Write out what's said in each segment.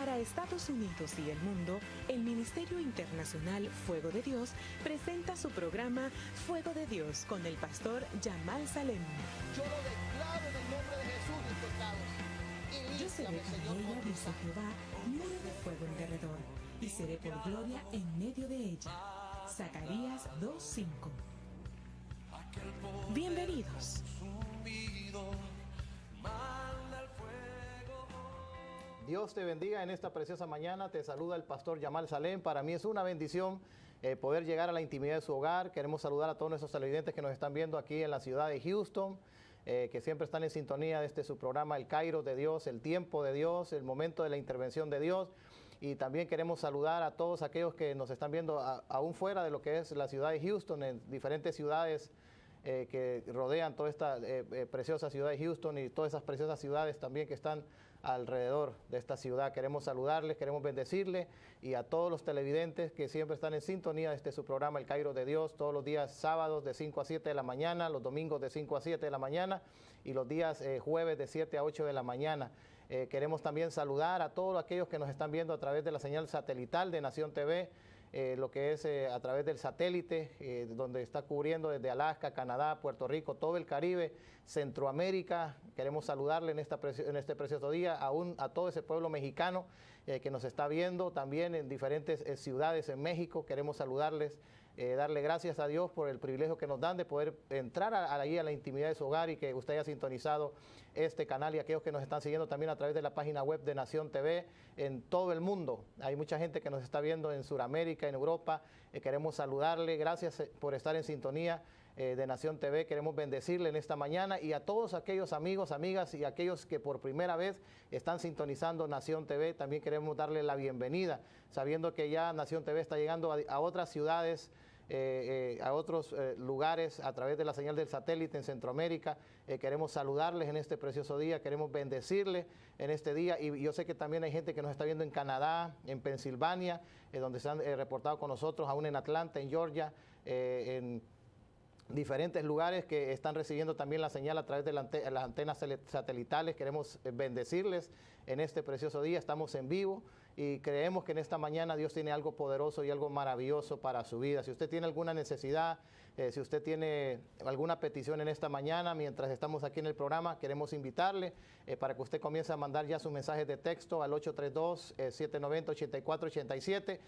Para Estados Unidos y el mundo, el Ministerio Internacional Fuego de Dios presenta su programa Fuego de Dios con el pastor Yamal Salem. Yo lo declaro en el nombre de Jesús mis pecados. Yo seré con ella, dice Jehová, muro de fuego en derredor, y seré por gloria en medio de ella. Zacarías 2:5. Bienvenidos. Dios te bendiga en esta preciosa mañana. Te saluda el pastor Yamal Salem. Para mí es una bendición poder llegar a la intimidad de su hogar. Queremos saludar a todos nuestros televidentes que nos están viendo aquí en la ciudad de Houston, que siempre están en sintonía de su programa El Kairos de Dios, el tiempo de Dios, el momento de la intervención de Dios. Y también queremos saludar a todos aquellos que nos están viendo aún fuera de lo que es la ciudad de Houston, en diferentes ciudades que rodean toda esta preciosa ciudad de Houston y todas esas preciosas ciudades también que están alrededor de esta ciudad. Queremos saludarles, queremos bendecirles y a todos los televidentes que siempre están en sintonía de su programa El Kairos de Dios, todos los días sábados de 5 a 7 de la mañana, los domingos de 5 a 7 de la mañana y los días jueves de 7 a 8 de la mañana. Queremos también saludar a todos aquellos que nos están viendo a través de la señal satelital de Nación TV, lo que es a través del satélite, donde está cubriendo desde Alaska, Canadá, Puerto Rico, todo el Caribe, Centroamérica. Queremos saludarle en este precioso día, aún a todo ese pueblo mexicano que nos está viendo, también en diferentes ciudades en México. Queremos saludarles, darle gracias a Dios por el privilegio que nos dan de poder entrar allí a la intimidad de su hogar y que usted haya sintonizado este canal y aquellos que nos están siguiendo también a través de la página web de Nación TV en todo el mundo. Hay mucha gente que nos está viendo en Sudamérica, en Europa. Queremos saludarle, gracias por estar en sintonía de Nación TV. Queremos bendecirle en esta mañana y a todos aquellos amigos, amigas y aquellos que por primera vez están sintonizando Nación TV, también queremos darle la bienvenida, sabiendo que ya Nación TV está llegando a otras ciudades, a otros lugares a través de la señal del satélite en Centroamérica. Queremos saludarles en este precioso día, queremos bendecirles en este día y yo sé que también hay gente que nos está viendo en Canadá, en Pensilvania, donde se han reportado con nosotros, aún en Atlanta, en Georgia, en diferentes lugares que están recibiendo también la señal a través de las antenas satelitales. Queremos bendecirles en este precioso día. Estamos en vivo y creemos que en esta mañana Dios tiene algo poderoso y algo maravilloso para su vida. Si usted tiene alguna necesidad, si usted tiene alguna petición en esta mañana, mientras estamos aquí en el programa, queremos invitarle para que usted comience a mandar ya sus mensajes de texto al 832-790-8487,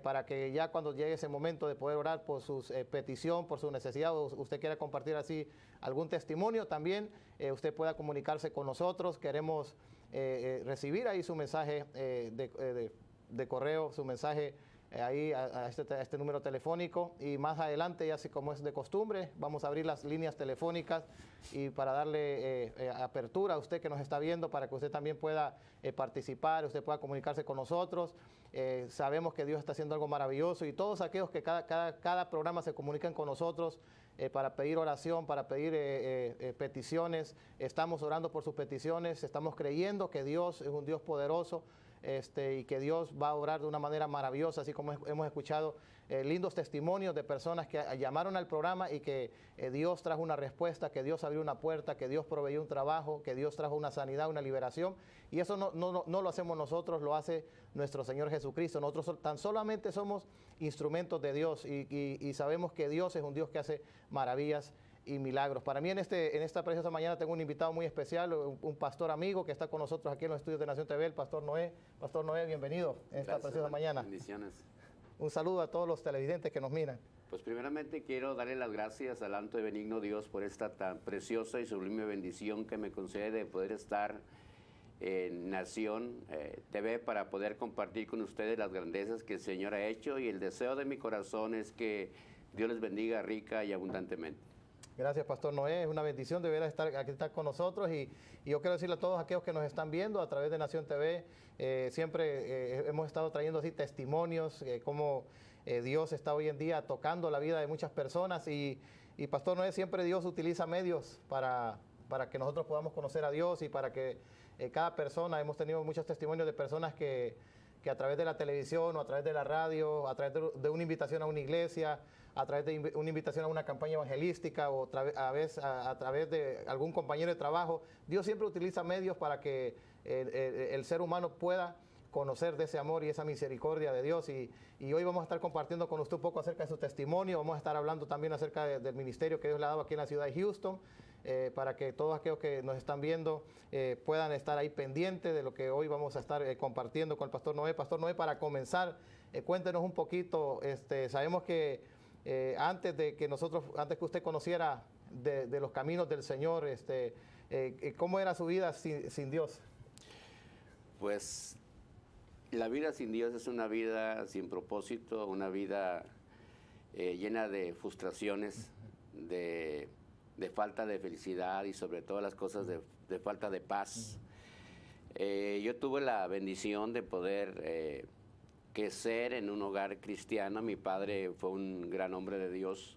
para que ya cuando llegue ese momento de poder orar por su petición, por su necesidad, o usted quiera compartir así algún testimonio, también usted pueda comunicarse con nosotros. Queremos recibir ahí su mensaje de correo, su mensaje ahí a este número telefónico, y más adelante, ya así como es de costumbre, vamos a abrir las líneas telefónicas y para darle apertura a usted que nos está viendo, para que usted también pueda participar, usted pueda comunicarse con nosotros. Sabemos que Dios está haciendo algo maravilloso y todos aquellos que cada programa se comunican con nosotros para pedir oración, para pedir peticiones, estamos orando por sus peticiones, estamos creyendo que Dios es un Dios poderoso, y que Dios va a obrar de una manera maravillosa, así como hemos escuchado lindos testimonios de personas que llamaron al programa y que Dios trajo una respuesta, que Dios abrió una puerta, que Dios proveyó un trabajo, que Dios trajo una sanidad, una liberación. Y eso no lo hacemos nosotros, lo hace nuestro Señor Jesucristo. Nosotros tan solamente somos instrumentos de Dios y sabemos que Dios es un Dios que hace maravillas y milagros. Para mí en esta preciosa mañana tengo un invitado muy especial, un pastor amigo que está con nosotros aquí en los estudios de Nación TV, el pastor Noé. Pastor Noé, bienvenido en esta preciosa mañana. Bendiciones. Un saludo a todos los televidentes que nos miran. Pues primeramente quiero darle las gracias al alto y benigno Dios por esta tan preciosa y sublime bendición que me concede de poder estar en Nación TV para poder compartir con ustedes las grandezas que el Señor ha hecho, y el deseo de mi corazón es que Dios les bendiga rica y abundantemente. Gracias, Pastor Noé. Es una bendición de ver estar con nosotros y yo quiero decirle a todos aquellos que nos están viendo a través de Nación TV, siempre hemos estado trayendo así testimonios, cómo Dios está hoy en día tocando la vida de muchas personas y Pastor Noé, siempre Dios utiliza medios para que nosotros podamos conocer a Dios y para que cada persona, hemos tenido muchos testimonios de personas que a través de la televisión o a través de la radio, a través de una invitación a una iglesia, a través de una invitación a una campaña evangelística o a través de algún compañero de trabajo, Dios siempre utiliza medios para que el ser humano pueda conocer de ese amor y esa misericordia de Dios. Y hoy vamos a estar compartiendo con usted un poco acerca de su testimonio. Vamos a estar hablando también acerca del ministerio que Dios le ha dado aquí en la ciudad de Houston, para que todos aquellos que nos están viendo puedan estar ahí pendientes de lo que hoy vamos a estar compartiendo con el Pastor Noé. Pastor Noé, para comenzar, cuéntenos un poquito. Sabemos que antes que usted conociera de los caminos del Señor, ¿cómo era su vida sin Dios? Pues la vida sin Dios es una vida sin propósito, una vida llena de frustraciones, de falta de felicidad y sobre todas las cosas de falta de paz. Yo tuve la bendición de poder crecer en un hogar cristiano. Mi padre fue un gran hombre de Dios,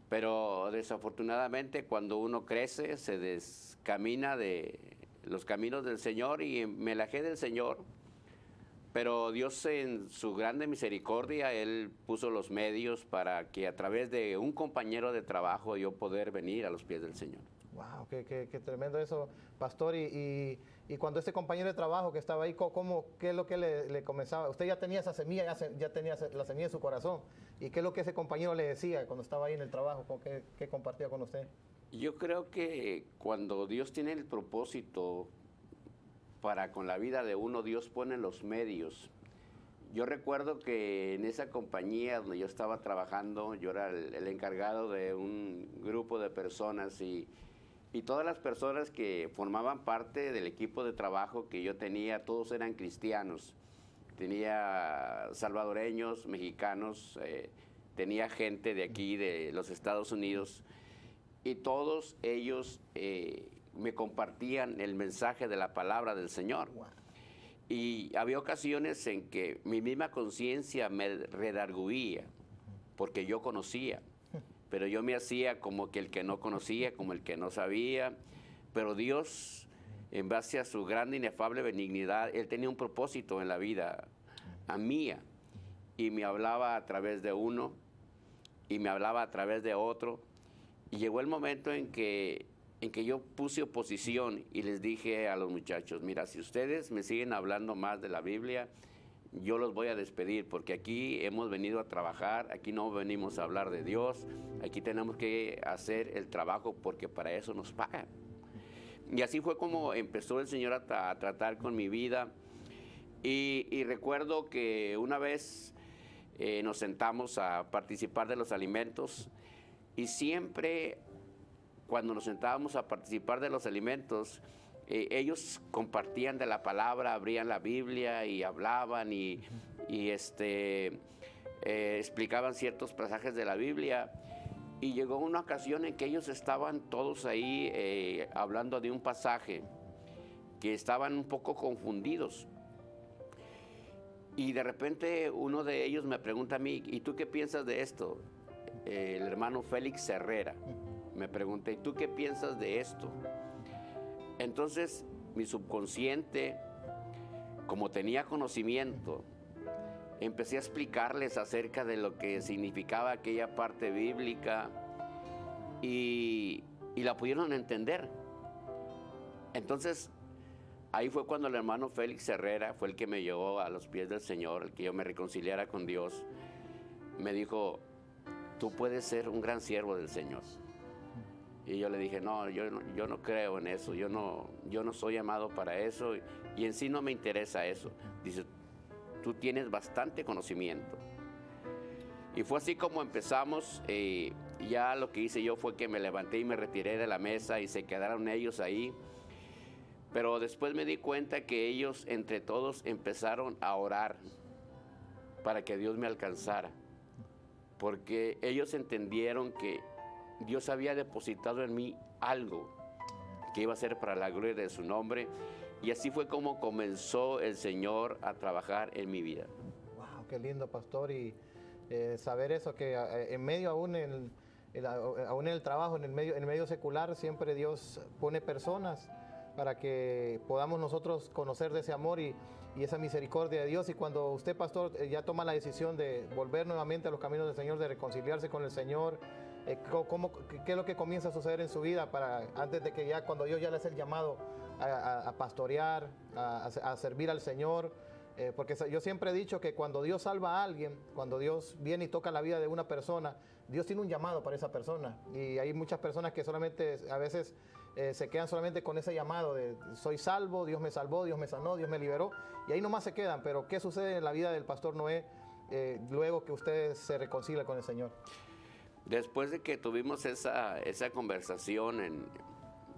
pero desafortunadamente cuando uno crece se descamina de los caminos del Señor y me alejé del Señor. Pero Dios, en su grande misericordia, Él puso los medios para que a través de un compañero de trabajo yo poder venir a los pies del Señor. Wow, qué tremendo eso, pastor. Y cuando ese compañero de trabajo que estaba ahí, ¿qué es lo que le comenzaba? Usted ya tenía esa semilla, ya tenía la semilla en su corazón. ¿Y qué es lo que ese compañero le decía cuando estaba ahí en el trabajo? ¿Qué compartía con usted? Yo creo que cuando Dios tiene el propósito para con la vida de uno, Dios pone los medios. Yo recuerdo que en esa compañía donde yo estaba trabajando, yo era el encargado de un grupo de personas y todas las personas que formaban parte del equipo de trabajo que yo tenía, todos eran cristianos. Tenía salvadoreños, mexicanos, tenía gente de aquí, de los Estados Unidos, y todos ellos me compartían el mensaje de la palabra del Señor. Wow. Y había ocasiones en que mi misma conciencia me redarguía, porque yo conocía, pero yo me hacía como que el que no conocía, como el que no sabía. Pero Dios, en base a su grande e inefable benignidad, Él tenía un propósito en la vida mía, y me hablaba a través de uno, y me hablaba a través de otro, y llegó el momento en que yo puse oposición y les dije a los muchachos, mira, si ustedes me siguen hablando más de la Biblia, yo los voy a despedir, porque aquí hemos venido a trabajar, aquí no venimos a hablar de Dios, aquí tenemos que hacer el trabajo porque para eso nos pagan. Y así fue como empezó el Señor a tratar con mi vida. Y recuerdo que una vez nos sentamos a participar de los alimentos, y siempre cuando nos sentábamos a participar de los alimentos, ellos compartían de la palabra, abrían la Biblia y hablaban y explicaban ciertos pasajes de la Biblia. Y llegó una ocasión en que ellos estaban todos ahí hablando de un pasaje, que estaban un poco confundidos. Y de repente uno de ellos me pregunta a mí, ¿y tú qué piensas de esto? El hermano Félix Herrera me pregunta, ¿y tú qué piensas de esto? Entonces mi subconsciente, como tenía conocimiento, empecé a explicarles acerca de lo que significaba aquella parte bíblica y la pudieron entender. Entonces ahí fue cuando el hermano Félix Herrera fue el que me llevó a los pies del Señor, el que yo me reconciliara con Dios. Me dijo, tú puedes ser un gran siervo del Señor. Y yo le dije, no, yo no creo en eso, yo no soy llamado para eso y en sí no me interesa eso. Dice, tú tienes bastante conocimiento. Y fue así como empezamos. Ya lo que hice yo fue que me levanté y me retiré de la mesa y se quedaron ellos ahí. Pero después me di cuenta que ellos entre todos empezaron a orar para que Dios me alcanzara. Porque ellos entendieron que Dios había depositado en mí algo que iba a ser para la gloria de su nombre. Y así fue como comenzó el Señor a trabajar en mi vida. Wow, qué lindo, pastor. Y saber eso, que en medio aún en el trabajo, en el medio secular, siempre Dios pone personas para que podamos nosotros conocer de ese amor y esa misericordia de Dios. Y cuando usted, pastor, ya toma la decisión de volver nuevamente a los caminos del Señor, de reconciliarse con el Señor, ¿Qué es lo que comienza a suceder en su vida antes de que ya, cuando Dios ya le hace el llamado a pastorear, a servir al Señor? Porque yo siempre he dicho que cuando Dios salva a alguien, cuando Dios viene y toca la vida de una persona, Dios tiene un llamado para esa persona. Y hay muchas personas que solamente a veces se quedan solamente con ese llamado de soy salvo, Dios me salvó, Dios me sanó, Dios me liberó, y ahí nomás se quedan. Pero ¿qué sucede en la vida del pastor Noé luego que usted se reconcilia con el Señor? Después de que tuvimos esa conversación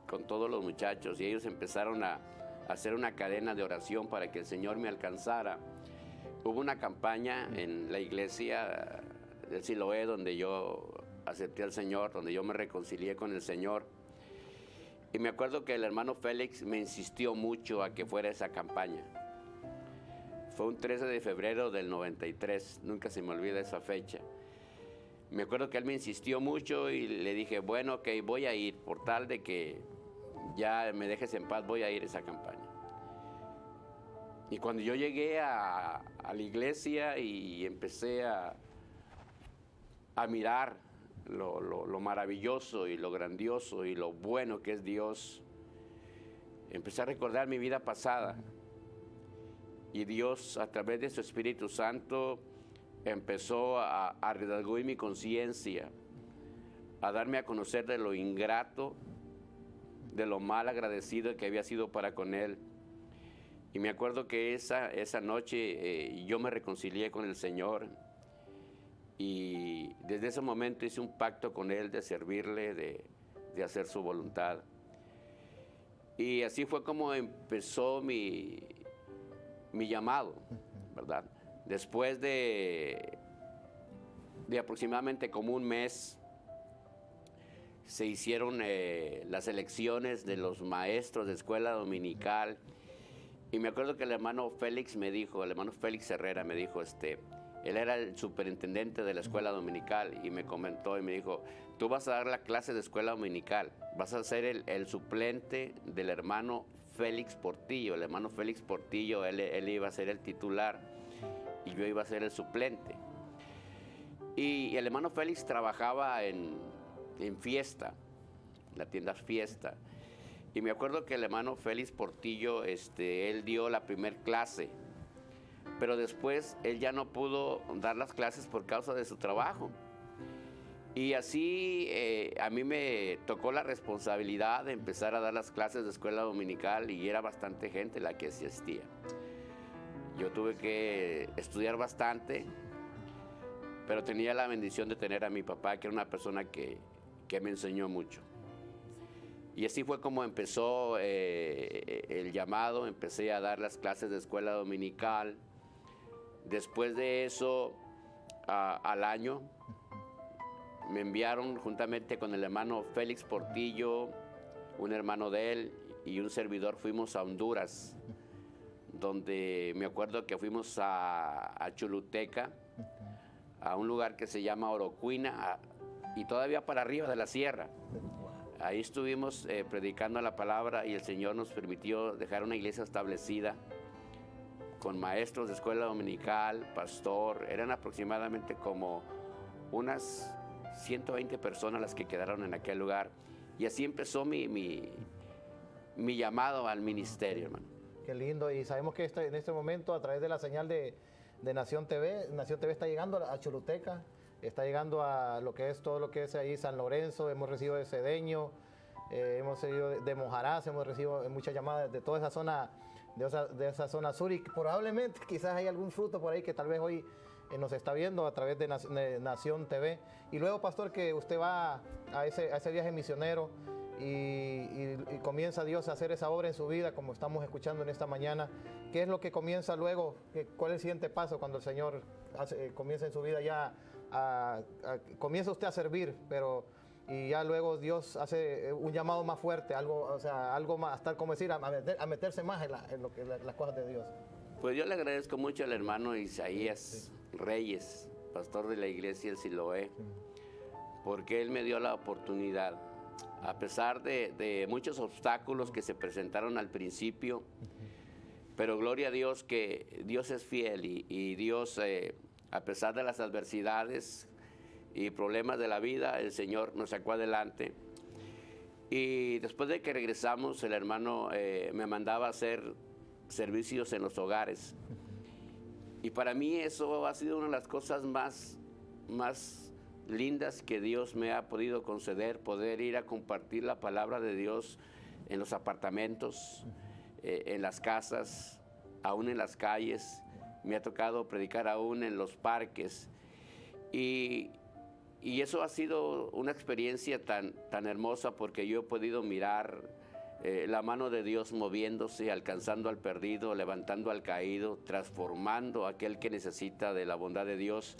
con todos los muchachos y ellos empezaron a hacer una cadena de oración para que el Señor me alcanzara, hubo una campaña en la iglesia del Siloé donde yo acepté al Señor, donde yo me reconcilié con el Señor. Y me acuerdo que el hermano Félix me insistió mucho a que fuera esa campaña. Fue un 13 de febrero del 93, nunca se me olvida esa fecha. Me acuerdo que él me insistió mucho y le dije, bueno, ok, voy a ir, por tal de que ya me dejes en paz, voy a ir a esa campaña. Y cuando yo llegué a la iglesia y empecé a mirar lo maravilloso y lo grandioso y lo bueno que es Dios, empecé a recordar mi vida pasada. Y Dios, a través de su Espíritu Santo, empezó a redarguir mi conciencia, a darme a conocer de lo ingrato, de lo mal agradecido que había sido para con Él. Y me acuerdo que esa noche yo me reconcilié con el Señor. Y desde ese momento hice un pacto con Él de servirle, de hacer su voluntad. Y así fue como empezó mi llamado, ¿verdad? Después de aproximadamente como un mes, se hicieron las elecciones de los maestros de escuela dominical. Y me acuerdo que el hermano Félix Herrera me dijo, él era el superintendente de la escuela dominical y me comentó y me dijo, tú vas a dar la clase de escuela dominical, vas a ser el suplente del hermano Félix Portillo. El hermano Félix Portillo, él iba a ser el titular y yo iba a ser el suplente. Y el hermano Félix trabajaba en Fiesta, la tienda Fiesta. Y me acuerdo que el hermano Félix Portillo, él dio la primer clase, pero después él ya no pudo dar las clases por causa de su trabajo. Y así a mí me tocó la responsabilidad de empezar a dar las clases de escuela dominical y era bastante gente la que asistía. Yo tuve que estudiar bastante, pero tenía la bendición de tener a mi papá, que era una persona que me enseñó mucho. Y así fue como empezó el llamado, empecé a dar las clases de escuela dominical. Después de eso, al año, me enviaron juntamente con el hermano Félix Portillo, un hermano de él y un servidor, fuimos a Honduras, donde me acuerdo que fuimos a Choluteca, a un lugar que se llama Orocuina, y todavía para arriba de la sierra. Ahí estuvimos predicando la palabra y el Señor nos permitió dejar una iglesia establecida con maestros de escuela dominical, pastor. Eran aproximadamente como unas 120 personas las que quedaron en aquel lugar. Y así empezó mi llamado al ministerio, hermano. Qué lindo. Y sabemos que en este momento, a través de la señal de Nación TV está llegando a Choluteca, está llegando a lo que es todo lo que es ahí San Lorenzo, hemos recibido de Cedeño, hemos recibido de Mojarás, hemos recibido muchas llamadas de toda esa zona, de esa zona sur, y probablemente quizás hay algún fruto por ahí que tal vez hoy nos está viendo a través de Nación TV. Y luego, pastor, que usted va a ese viaje misionero y comienza Dios a hacer esa obra en su vida, como estamos escuchando en esta mañana. ¿Qué es lo que comienza luego? ¿Cuál es el siguiente paso cuando el Señor comienza en su vida ya? Comienza usted a servir, y ya luego Dios hace un llamado más fuerte, algo más, tal como decir, a meterse más en las cosas de Dios. Pues yo le agradezco mucho al hermano Isaías Reyes, pastor de la iglesia El Siloé, porque él me dio la oportunidad, a pesar de muchos obstáculos que se presentaron al principio, pero gloria a Dios que Dios es fiel y Dios, a pesar de las adversidades, y problemas de la vida, el Señor nos sacó adelante. Y después de que regresamos, el hermano me mandaba a hacer servicios en los hogares. Y para mí eso ha sido una de las cosas más lindas que Dios me ha podido conceder, poder ir a compartir la palabra de Dios en los apartamentos, en las casas, aún en las calles. Me ha tocado predicar aún en los parques. Y eso ha sido una experiencia tan hermosa, porque yo he podido mirar la mano de Dios moviéndose, alcanzando al perdido, levantando al caído, transformando a aquel que necesita de la bondad de Dios.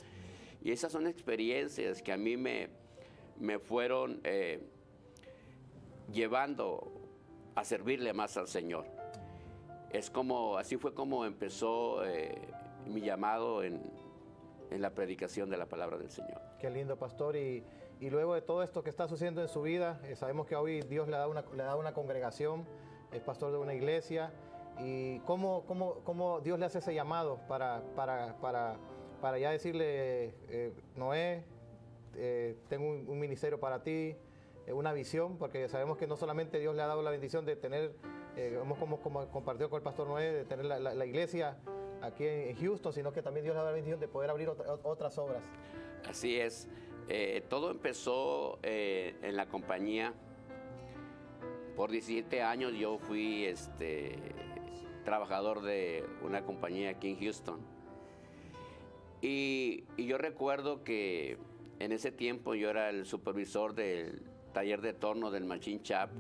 Y esas son experiencias que a mí me fueron llevando a servirle más al Señor. Así fue como empezó mi llamado en la predicación de la palabra del Señor. Qué lindo, pastor. Y luego de todo esto que está sucediendo en su vida, sabemos que hoy Dios le da una congregación, es pastor de una iglesia. ¿Y cómo Dios le hace ese llamado para ya decirle, Noé, tengo un ministerio para ti, una visión? Porque sabemos que no solamente Dios le ha dado la bendición de tener, como compartió con el pastor Noé, de tener la iglesia aquí en Houston, sino que también Dios le ha dado la bendición de poder abrir otras obras. Así es. Todo empezó en la compañía. Por 17 años yo fui trabajador de una compañía aquí en Houston. Y yo recuerdo que en ese tiempo yo era el supervisor del taller de torno del Machine Shop.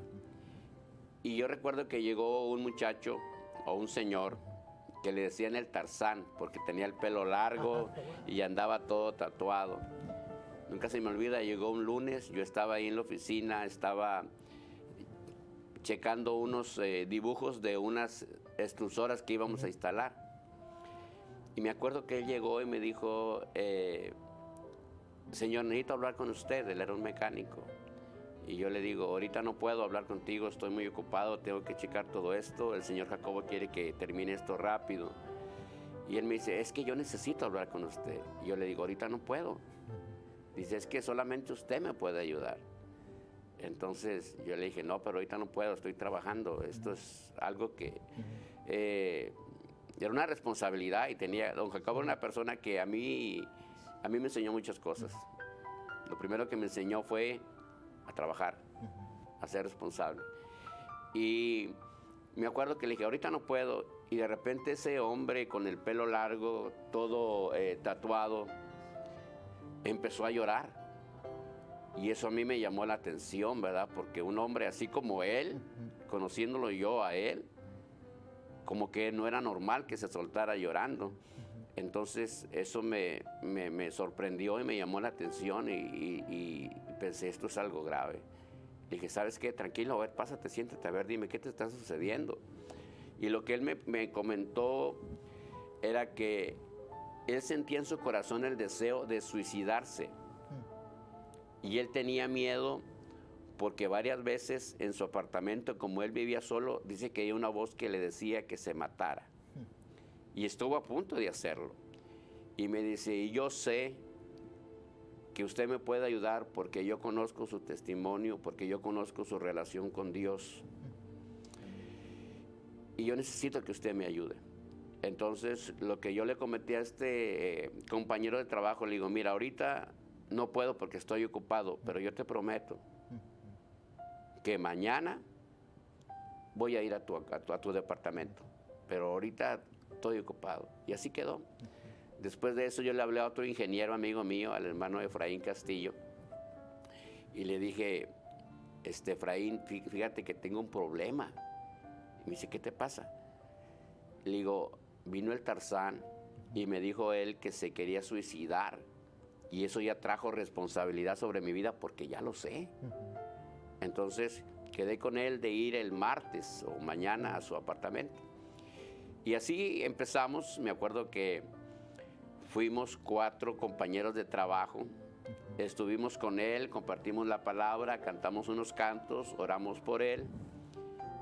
Y yo recuerdo que llegó un muchacho o un señor que le decían el Tarzán, porque tenía el pelo largo y andaba todo tatuado. Nunca se me olvida, llegó un lunes, yo estaba ahí en la oficina, estaba checando unos dibujos de unas extrusoras que íbamos a instalar. Y me acuerdo que él llegó y me dijo, señor, necesito hablar con usted. Él era un mecánico. Y yo le digo, ahorita no puedo hablar contigo, estoy muy ocupado, tengo que checar todo esto. El señor Jacobo quiere que termine esto rápido. Y él me dice, es que yo necesito hablar con usted. Y yo le digo, ahorita no puedo. Dice, es que solamente usted me puede ayudar. Entonces yo le dije, no, pero ahorita no puedo, estoy trabajando. Esto es algo que era una responsabilidad, y don Jacobo era una persona que a mí me enseñó muchas cosas. Lo primero que me enseñó fue a trabajar, a ser responsable. Y me acuerdo que le dije, ahorita no puedo, y de repente ese hombre con el pelo largo, todo tatuado, empezó a llorar. Y eso a mí me llamó la atención, ¿verdad? Porque un hombre así como él, conociéndolo yo a él, como que no era normal que se soltara llorando. Entonces eso me sorprendió y me llamó la atención, y pensé, esto es algo grave. Le dije, ¿sabes qué? Tranquilo, a ver, pásate, siéntate, a ver, dime, ¿qué te está sucediendo? Y lo que él me comentó era que él sentía en su corazón el deseo de suicidarse. Y él tenía miedo porque varias veces en su apartamento, como él vivía solo, dice que hay una voz que le decía que se matara. Y estuvo a punto de hacerlo. Y me dice, y yo sé que usted me puede ayudar porque yo conozco su testimonio, porque yo conozco su relación con Dios. Y yo necesito que usted me ayude. Entonces, lo que yo le comenté a este compañero de trabajo, le digo, mira, ahorita no puedo porque estoy ocupado, pero yo te prometo que mañana voy a ir a tu departamento, pero ahorita estoy ocupado. Y así quedó. Después de eso yo le hablé a otro ingeniero amigo mío, al hermano Efraín Castillo, y le dije, Efraín, fíjate que tengo un problema. Y me dice, ¿qué te pasa? Le digo, vino el Tarzán y me dijo él que se quería suicidar. Y eso ya trajo responsabilidad sobre mi vida porque ya lo sé. Entonces quedé con él de ir el martes o mañana a su apartamento. Y así empezamos. Me acuerdo que fuimos 4 compañeros de trabajo. Estuvimos con él, compartimos la palabra, cantamos unos cantos, oramos por él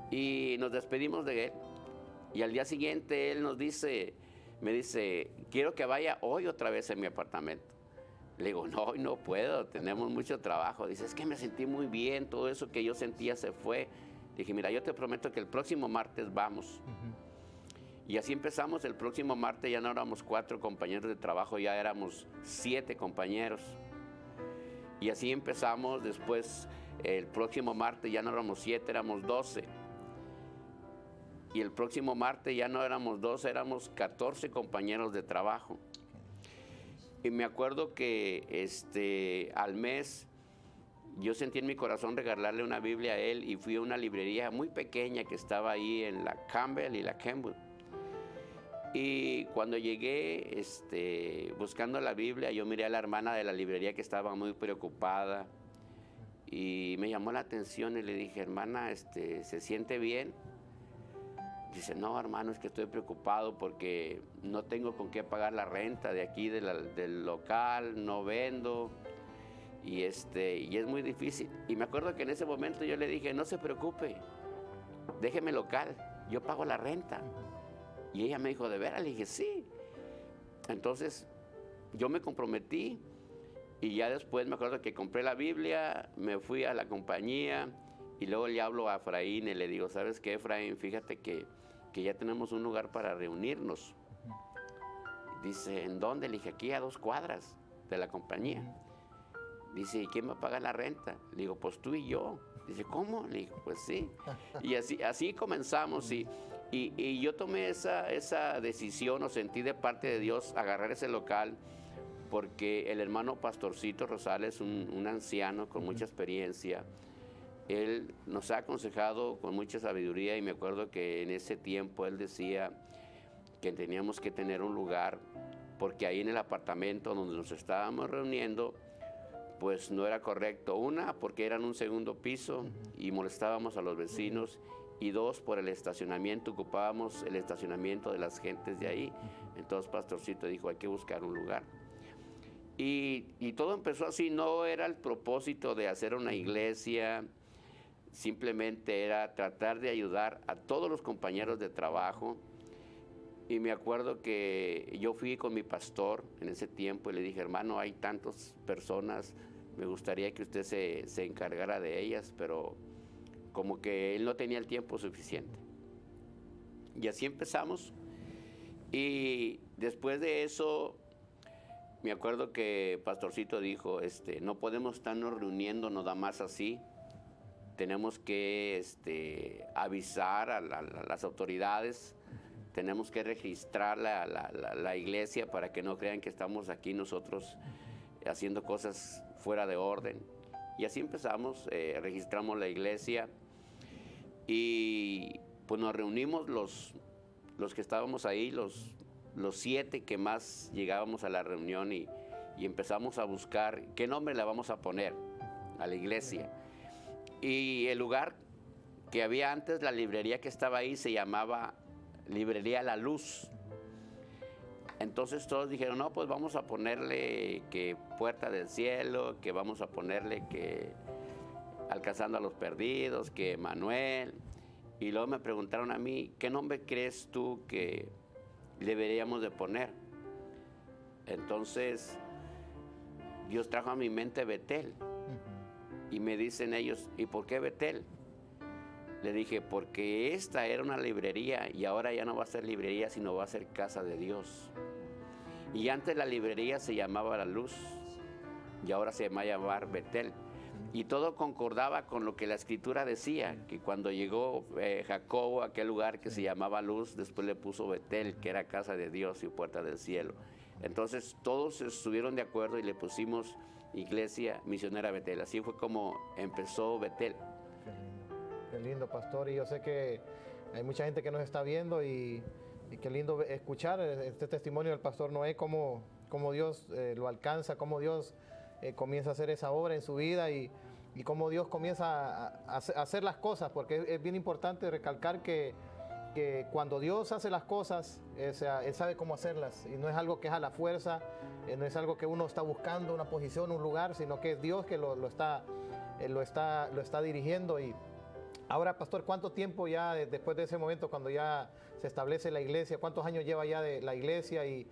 y nos despedimos de él. Y al día siguiente él me dice, quiero que vaya hoy otra vez a mi apartamento. Le digo, no, hoy no puedo, tenemos mucho trabajo. Dice, es que me sentí muy bien, todo eso que yo sentía se fue. Dije, mira, yo te prometo que el próximo martes vamos. Y así empezamos. El próximo martes ya no éramos 4 compañeros de trabajo, ya éramos 7 compañeros. Y así empezamos. Después, el próximo martes ya no éramos 7, éramos 12. Y el próximo martes ya no éramos 12, éramos 14 compañeros de trabajo. Y me acuerdo que al mes yo sentí en mi corazón regalarle una Biblia a él, y fui a una librería muy pequeña que estaba ahí en la Campbell y la Kenwood. Y cuando llegué buscando la Biblia, yo miré a la hermana de la librería que estaba muy preocupada, y me llamó la atención y le dije, hermana, ¿se siente bien? Dice, no, hermano, es que estoy preocupado porque no tengo con qué pagar la renta de aquí del local, no vendo, y es muy difícil. Y me acuerdo que en ese momento yo le dije, no se preocupe, déjeme local, yo pago la renta. Y ella me dijo, ¿de veras? Le dije, sí. Entonces yo me comprometí, y ya después me acuerdo que compré la Biblia, me fui a la compañía, y luego le hablo a Efraín y le digo, ¿sabes qué, Efraín? Fíjate que ya tenemos un lugar para reunirnos. Dice, ¿en dónde? Le dije, aquí a 2 cuadras de la compañía. Dice, ¿y quién va a pagar la renta? Le digo, pues tú y yo. Dice, ¿cómo? Le digo, pues sí. Y así comenzamos, y yo tomé esa decisión, o sentí de parte de Dios agarrar ese local, porque el hermano Pastorcito Rosales, un anciano con mucha experiencia, él nos ha aconsejado con mucha sabiduría, y me acuerdo que en ese tiempo él decía que teníamos que tener un lugar, porque ahí en el apartamento donde nos estábamos reuniendo, pues no era correcto. 1, porque era en un segundo piso y molestábamos a los vecinos, y 2, por el estacionamiento, ocupábamos el estacionamiento de las gentes de ahí. Entonces Pastorcito dijo, hay que buscar un lugar. Y todo empezó así. No era el propósito de hacer una iglesia, simplemente era tratar de ayudar a todos los compañeros de trabajo. Y me acuerdo que yo fui con mi pastor en ese tiempo y le dije, hermano, hay tantas personas, me gustaría que usted se encargara de ellas, pero como que él no tenía el tiempo suficiente. Y así empezamos. Y después de eso, me acuerdo que Pastorcito dijo, no podemos estarnos reuniendo nada más así. Tenemos que avisar a las autoridades, tenemos que registrar la iglesia para que no crean que estamos aquí nosotros haciendo cosas fuera de orden. Y así empezamos, registramos la iglesia, y pues nos reunimos los que estábamos ahí, los 7 que más llegábamos a la reunión, y empezamos a buscar qué nombre le vamos a poner a la iglesia. Y el lugar que había antes, la librería que estaba ahí, se llamaba Librería La Luz. Entonces todos dijeron, no, pues vamos a ponerle que Puerta del Cielo, que vamos a ponerle que Alcanzando a los Perdidos, que Manuel. Y luego me preguntaron a mí, ¿qué nombre crees tú que deberíamos de poner? Entonces Dios trajo a mi mente Betel. Y me dicen ellos, ¿y por qué Betel? Le dije, porque esta era una librería, y ahora ya no va a ser librería, sino va a ser casa de Dios. Y antes la librería se llamaba La Luz, y ahora se va a llamar Betel. Y todo concordaba con lo que la Escritura decía, que cuando llegó Jacobo a aquel lugar que se llamaba Luz, después le puso Betel, que era casa de Dios y puerta del cielo. Entonces todos estuvieron de acuerdo y le pusimos Iglesia Misionera Betel. Así fue como empezó Betel. Qué lindo, pastor. Y yo sé que hay mucha gente que nos está viendo, y qué lindo escuchar este testimonio del pastor Noé, cómo Dios lo alcanza, cómo Dios comienza a hacer esa obra en su vida, y cómo Dios comienza a hacer las cosas, porque es bien importante recalcar que cuando Dios hace las cosas, Él sabe cómo hacerlas, y no es algo que es a la fuerza, no es algo que uno está buscando una posición, un lugar, sino que es Dios que lo está dirigiendo. Y ahora, pastor, ¿cuánto tiempo ya después de ese momento, cuando ya se establece la iglesia, cuántos años lleva ya de la iglesia, y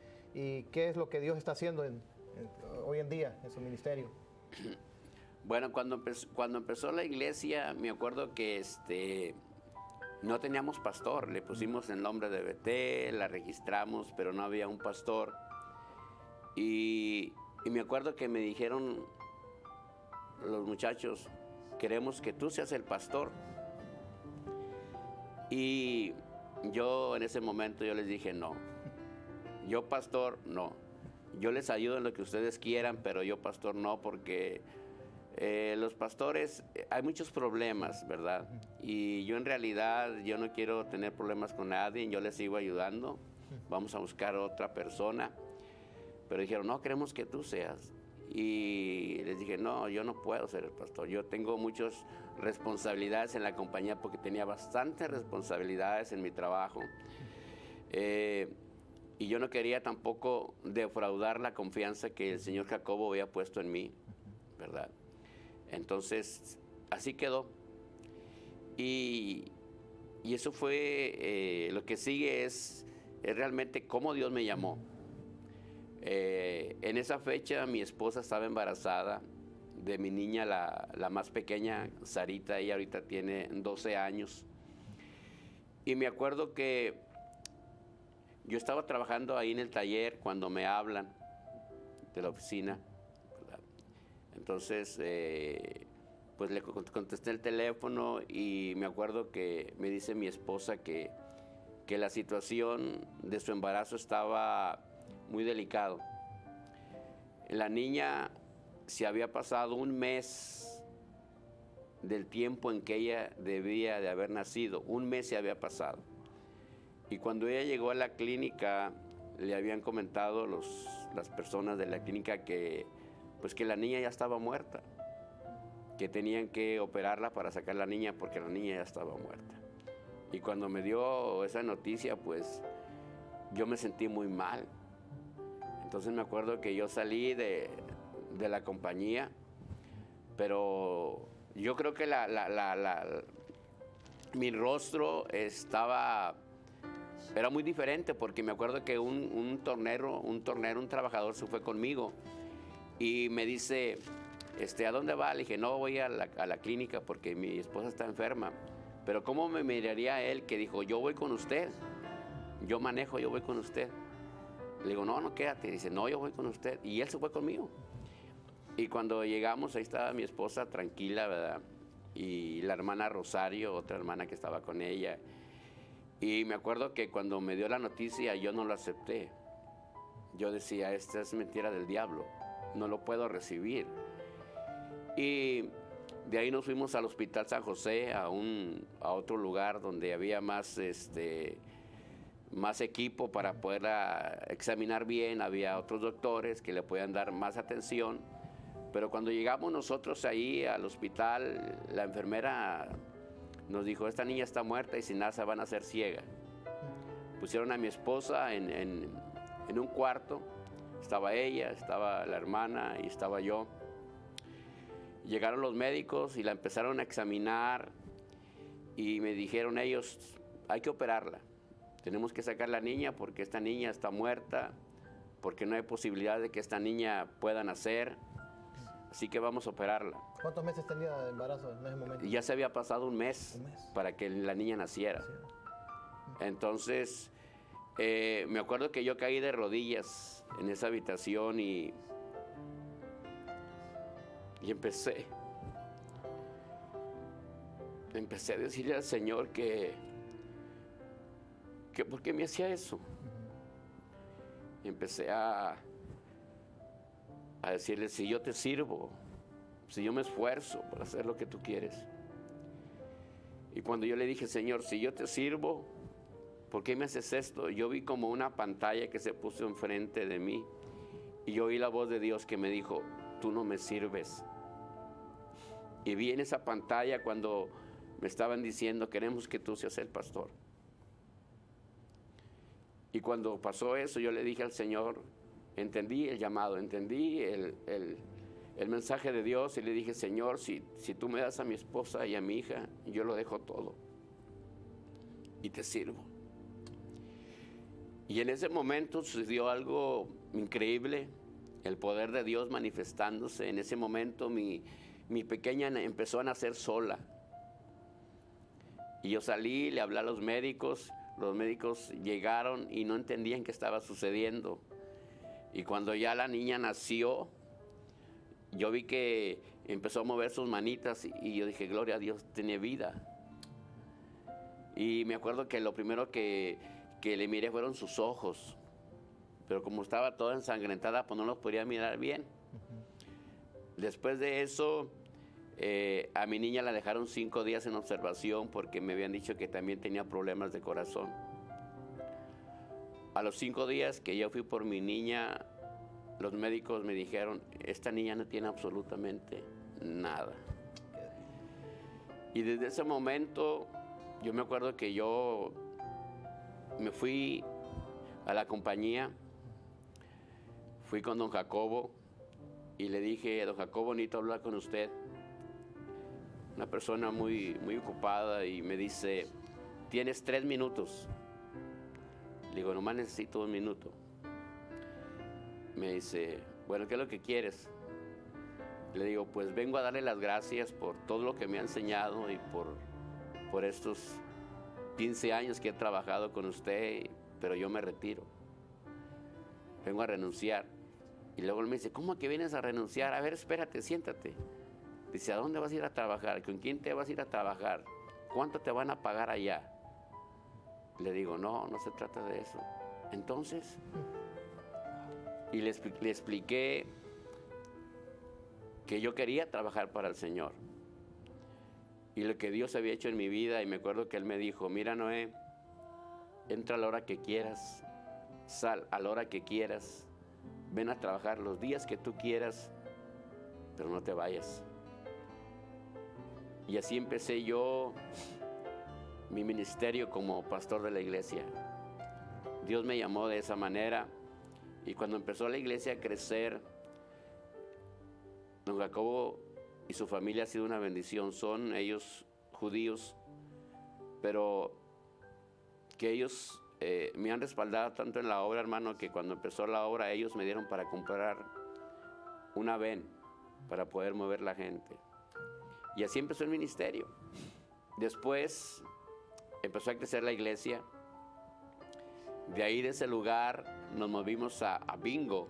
qué es lo que Dios está haciendo hoy en día en su ministerio? Bueno, cuando empezó la iglesia, me acuerdo que no teníamos pastor. Le pusimos el nombre de Betel, la registramos, pero no había un pastor. Y me acuerdo que me dijeron los muchachos, queremos que tú seas el pastor. Y yo en ese momento yo les dije, no, yo pastor no. Yo les ayudo en lo que ustedes quieran, pero yo pastor no, porque los pastores, hay muchos problemas, ¿verdad? Y yo en realidad, yo no quiero tener problemas con nadie, yo les sigo ayudando, vamos a buscar otra persona. Pero dijeron, no, queremos que tú seas. Y les dije, no, yo no puedo ser el pastor, yo tengo muchas responsabilidades en la compañía porque tenía bastantes responsabilidades en mi trabajo. Y yo no quería tampoco defraudar la confianza que el señor Jacobo había puesto en mí, ¿verdad? Entonces, así quedó. Y eso fue, lo que sigue es realmente cómo Dios me llamó. En esa fecha mi esposa estaba embarazada de mi niña, la más pequeña, Sarita. Ella ahorita tiene 12 años. Y me acuerdo que yo estaba trabajando ahí en el taller cuando me hablan de la oficina, ¿verdad? Entonces, pues le contesté el teléfono y me acuerdo que me dice mi esposa que la situación de su embarazo estaba muy delicado. La niña se había pasado un mes del tiempo en que ella debía de haber nacido. Un mes se había pasado. Y cuando ella llegó a la clínica, le habían comentado las personas de la clínica que la niña ya estaba muerta, que tenían que operarla para sacar la niña porque la niña ya estaba muerta. Y cuando me dio esa noticia, pues yo me sentí muy mal. Entonces me acuerdo que yo salí de la compañía, pero yo creo que mi rostro era muy diferente, porque me acuerdo que un trabajador se fue conmigo y me dice, ¿a dónde va? Le dije, no, voy a la clínica porque mi esposa está enferma. Pero ¿cómo me miraría él que dijo, yo voy con usted, yo manejo, yo voy con usted? Le digo, no, quédate. Dice, no, yo voy con usted. Y él se fue conmigo. Y cuando llegamos, ahí estaba mi esposa tranquila, ¿verdad? Y la hermana Rosario, otra hermana que estaba con ella. Y me acuerdo que cuando me dio la noticia, yo no lo acepté. Yo decía, esta es mentira del diablo, no lo puedo recibir. Y de ahí nos fuimos al Hospital San José, a otro lugar donde había más equipo para poderla examinar bien. Había otros doctores que le podían dar más atención. Pero cuando llegamos nosotros ahí al hospital, la enfermera nos dijo, esta niña está muerta y sin nada se van a hacer ciega. Pusieron a mi esposa en un cuarto. Estaba ella, estaba la hermana y estaba yo. Llegaron los médicos y la empezaron a examinar y me dijeron ellos, hay que operarla. Tenemos que sacar la niña porque esta niña está muerta, porque no hay posibilidad de que esta niña pueda nacer, así que vamos a operarla. ¿Cuántos meses tenía de embarazo en ese momento? Ya se había pasado un mes para que la niña naciera. Sí. Entonces, me acuerdo que yo caí de rodillas en esa habitación y empecé a decirle al Señor que por qué me hacía eso. Y empecé a decirle, si yo te sirvo, si yo me esfuerzo para hacer lo que tú quieres. Y cuando yo le dije, Señor, si yo te sirvo, ¿por qué me haces esto? Yo vi como una pantalla que se puso enfrente de mí y yo oí la voz de Dios que me dijo, tú no me sirves. Y vi en esa pantalla cuando me estaban diciendo, queremos que tú seas el pastor. Y cuando pasó eso, yo le dije al Señor, entendí el llamado, entendí el mensaje de Dios, y le dije, Señor, si tú me das a mi esposa y a mi hija, yo lo dejo todo y te sirvo. Y en ese momento sucedió algo increíble. el poder de Dios manifestándose. En ese momento mi pequeña empezó a nacer sola. Y yo salí, le hablé a los médicos llegaron y no entendían qué estaba sucediendo. Y cuando ya la niña nació, yo vi que empezó a mover sus manitas y yo dije, gloria a Dios, tiene vida. Y me acuerdo que lo primero que le miré fueron sus ojos, pero como estaba toda ensangrentada, pues no los podía mirar bien. Después de eso, a mi niña la dejaron 5 días en observación porque me habían dicho que también tenía problemas de corazón. A los 5 días que yo fui por mi niña, los médicos me dijeron, esta niña no tiene absolutamente nada. Y desde ese momento, yo me acuerdo que yo me fui a la compañía, fui con don Jacobo y le dije, don Jacobo, necesito hablar con usted. Una persona muy ocupada, y me dice, tienes 3 minutos. Le digo, nomás necesito 1 minuto. Me dice, bueno, ¿qué es lo que quieres? Le digo, pues vengo a darle las gracias por todo lo que me ha enseñado y por estos 15 años que he trabajado con usted, pero yo me retiro. Vengo a renunciar. Y luego él me dice, ¿cómo que vienes a renunciar? A ver, espérate, siéntate. Dice, ¿a dónde vas a ir a trabajar? ¿Con quién te vas a ir a trabajar? ¿Cuánto te van a pagar allá? Le digo, no se trata de eso. Entonces, y le expliqué que yo quería trabajar para el Señor y lo que Dios había hecho en mi vida. Y me acuerdo que él me dijo, mira, Noé, entra a la hora que quieras, sal a la hora que quieras, ven a trabajar los días que tú quieras, pero no te vayas. Y así empecé yo mi ministerio como pastor de la iglesia. Dios me llamó de esa manera, y cuando empezó la iglesia a crecer, don Jacobo y su familia ha sido una bendición. Son ellos judíos, pero que ellos me han respaldado tanto en la obra, hermano, que cuando empezó la obra ellos me dieron para comprar una van para poder mover la gente. Y así empezó el ministerio. Después empezó a crecer la iglesia. De ahí, de ese lugar, nos movimos a Bingo.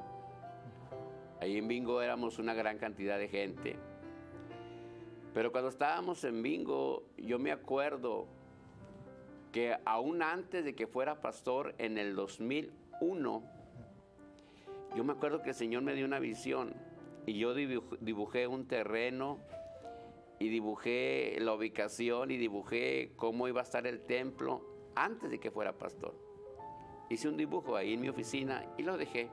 Ahí en Bingo éramos una gran cantidad de gente. Pero cuando estábamos en Bingo, yo me acuerdo que aún antes de que fuera pastor, en el 2001, yo me acuerdo que el Señor me dio una visión y yo dibujé un terreno y dibujé la ubicación y dibujé cómo iba a estar el templo antes de que fuera pastor. Hice un dibujo ahí en mi oficina y lo dejé.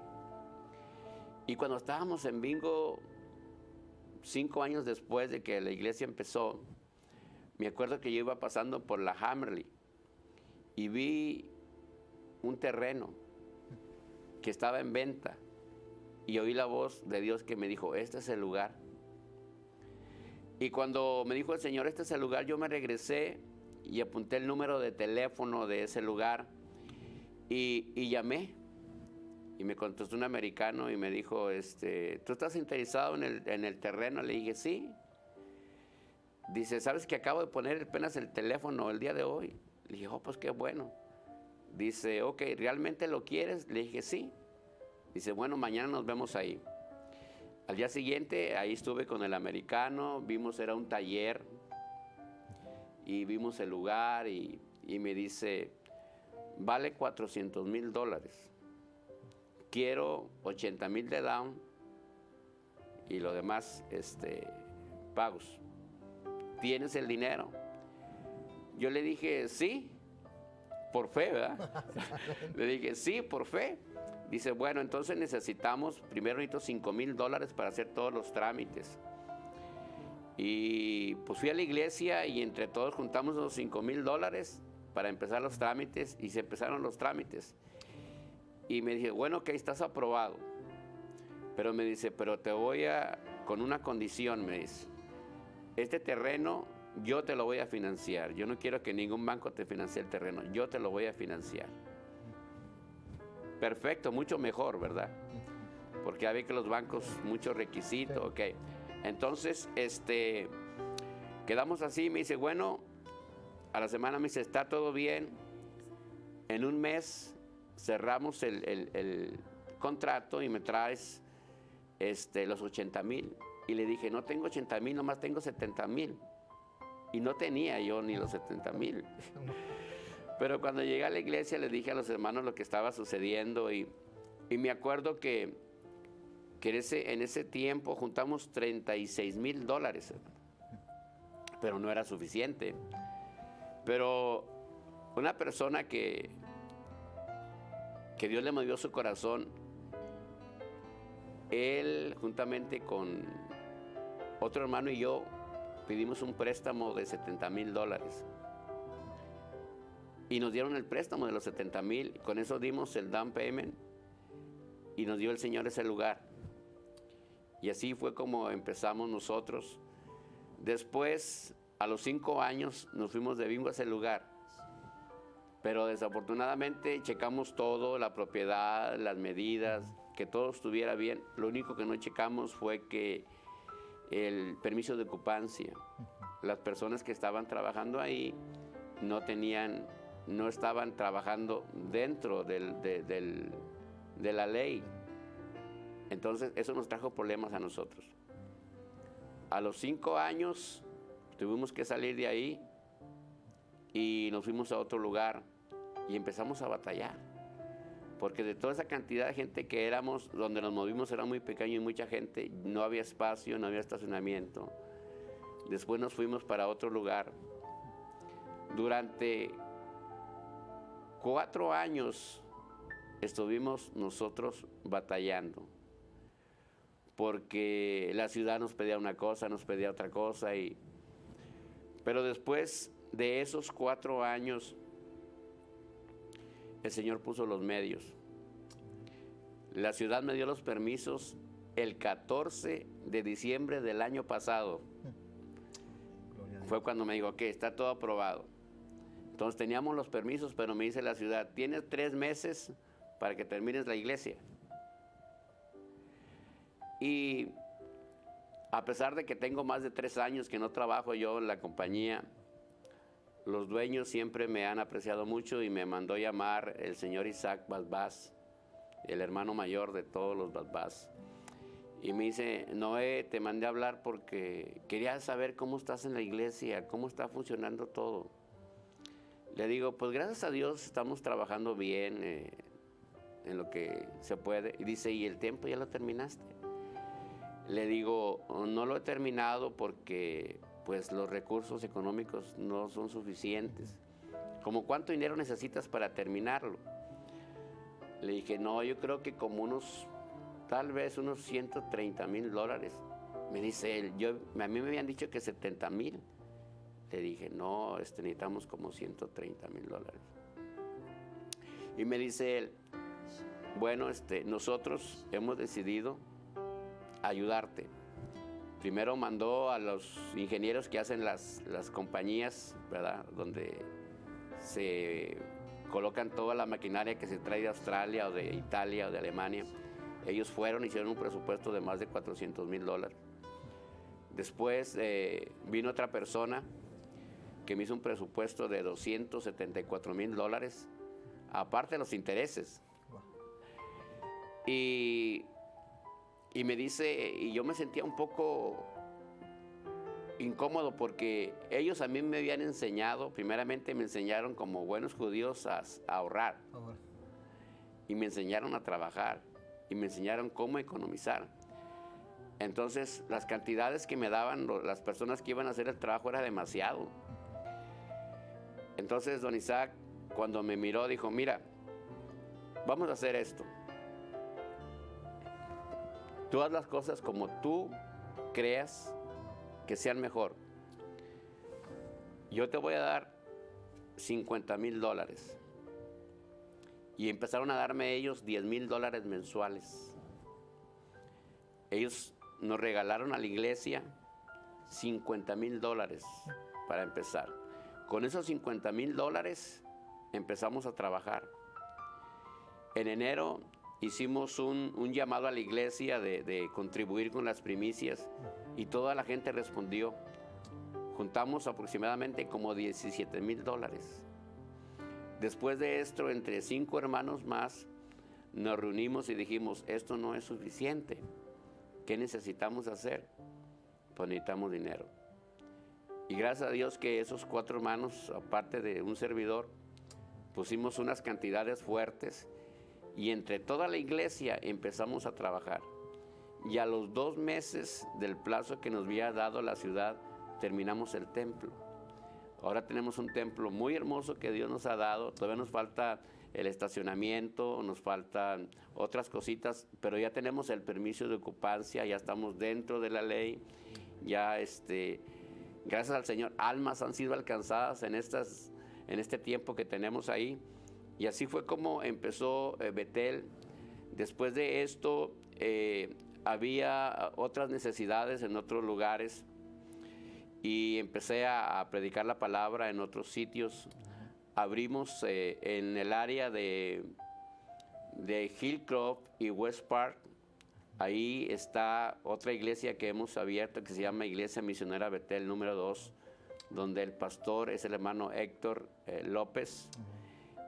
Y cuando estábamos en Bingo, 5 años después de que la iglesia empezó, me acuerdo que yo iba pasando por la Hammerly y vi un terreno que estaba en venta y oí la voz de Dios que me dijo, este es el lugar. Y cuando me dijo el Señor, este es el lugar, yo me regresé y apunté el número de teléfono de ese lugar y llamé. Y me contestó un americano y me dijo, ¿tú estás interesado en el terreno? Le dije, sí. Dice, ¿sabes que acabo de poner apenas el teléfono el día de hoy? Le dije, oh, pues qué bueno. Dice, ok, ¿realmente lo quieres? Le dije, sí. Dice, bueno, mañana nos vemos ahí. Al día siguiente, ahí estuve con el americano, era un taller, y vimos el lugar y me dice, vale $400,000. Quiero 80,000 de down y lo demás, pagos. ¿Tienes el dinero? Yo le dije, sí, por fe, ¿verdad? Le dije, sí, por fe. Dice, bueno, entonces primero necesito $5,000 para hacer todos los trámites. Y pues fui a la iglesia y entre todos juntamos los $5,000 para empezar los trámites y se empezaron los trámites. Y me dije, bueno, ok, estás aprobado. Pero me dice, pero con una condición, me dice, este terreno yo te lo voy a financiar. Yo no quiero que ningún banco te financie el terreno, yo te lo voy a financiar. Perfecto, mucho mejor, ¿verdad? porque ya ve que los bancos, muchos requisitos, Sí. ok. Entonces, quedamos así, me dice, bueno, a la semana me dice, está todo bien, en un mes cerramos el contrato y me traes los 80,000. Y le dije, no tengo 80,000, nomás tengo 70,000. Y no tenía yo ni los 70,000. Pero cuando llegué a la iglesia le dije a los hermanos lo que estaba sucediendo y me acuerdo que en ese tiempo juntamos $36,000, pero no era suficiente. Pero una persona que Dios le movió su corazón, él juntamente con otro hermano y yo pedimos un préstamo de $70,000 y nos dieron el préstamo de los 70,000. Con eso dimos el down payment y nos dio el Señor ese lugar. Y así fue como empezamos nosotros. Después, a los 5 años, nos fuimos de bingo a ese lugar. Pero desafortunadamente checamos todo, la propiedad, las medidas, que todo estuviera bien. Lo único que no checamos fue que el permiso de ocupancia. Las personas que estaban trabajando ahí no estaban trabajando dentro de la ley. Entonces eso nos trajo problemas a nosotros. A los 5 años tuvimos que salir de ahí y nos fuimos a otro lugar y empezamos a batallar. Porque de toda esa cantidad de gente que éramos, donde nos movimos era muy pequeño y mucha gente, no había espacio, no había estacionamiento. Después nos fuimos para otro lugar. Durante 4 años estuvimos nosotros batallando. Porque la ciudad nos pedía una cosa, nos pedía otra cosa. Pero después de esos 4 años, el Señor puso los medios. La ciudad me dio los permisos el 14 de diciembre del año pasado. Fue cuando me dijo que está todo aprobado. Entonces teníamos los permisos, pero me dice la ciudad, tienes 3 meses para que termines la iglesia. Y a pesar de que tengo más de 3 años que no trabajo yo en la compañía, los dueños siempre me han apreciado mucho y me mandó llamar el señor Isaac Basbás, el hermano mayor de todos los Basbás. Y me dice, Noé, te mandé a hablar porque quería saber cómo estás en la iglesia, cómo está funcionando todo. Le digo, pues gracias a Dios estamos trabajando bien en lo que se puede. Y dice, ¿y el tiempo ya lo terminaste? Le digo, no lo he terminado porque pues los recursos económicos no son suficientes. ¿Cómo cuánto dinero necesitas para terminarlo? Le dije, no, yo creo que como tal vez unos $130,000. Me dice él, a mí me habían dicho que 70,000. Le dije, no, necesitamos como $130,000. Y me dice él, bueno, nosotros hemos decidido ayudarte. Primero mandó a los ingenieros que hacen las compañías, ¿verdad? Donde se colocan toda la maquinaria que se trae de Australia o de Italia o de Alemania. Ellos fueron, hicieron un presupuesto de más de $400,000. Después vino otra persona que me hizo un presupuesto de $274,000, aparte de los intereses. Y me dice, y yo me sentía un poco incómodo porque ellos a mí me habían enseñado, primeramente me enseñaron como buenos judíos a ahorrar. Y me enseñaron a trabajar y me enseñaron cómo economizar. Entonces las cantidades que me daban las personas que iban a hacer el trabajo era demasiado. Entonces don Isaac, cuando me miró, dijo, mira, vamos a hacer esto. Tú haz las cosas como tú creas que sean mejor. Yo te voy a dar $50,000. Y empezaron a darme ellos $10,000 mensuales. Ellos nos regalaron a la iglesia $50,000 para empezar. Con esos $50,000 empezamos a trabajar. En enero hicimos un llamado a la iglesia de contribuir con las primicias y toda la gente respondió. Juntamos aproximadamente como $17,000. Después de esto, entre 5 hermanos más, nos reunimos y dijimos, esto no es suficiente. ¿Qué necesitamos hacer? Pues necesitamos dinero. Y gracias a Dios que esos 4 hermanos, aparte de un servidor, pusimos unas cantidades fuertes y entre toda la iglesia empezamos a trabajar. Y a los 2 meses del plazo que nos había dado la ciudad, terminamos el templo. Ahora tenemos un templo muy hermoso que Dios nos ha dado. Todavía nos falta el estacionamiento, nos faltan otras cositas, pero ya tenemos el permiso de ocupancia, ya estamos dentro de la ley. Ya gracias al Señor, almas han sido alcanzadas en este tiempo que tenemos ahí. Y así fue como empezó Betel. Después de esto, había otras necesidades en otros lugares y empecé a predicar la palabra en otros sitios. Abrimos en el área de Hillcroft y West Park. Ahí está otra iglesia que hemos abierto que se llama Iglesia Misionera Betel número 2, donde el pastor es el hermano Héctor López.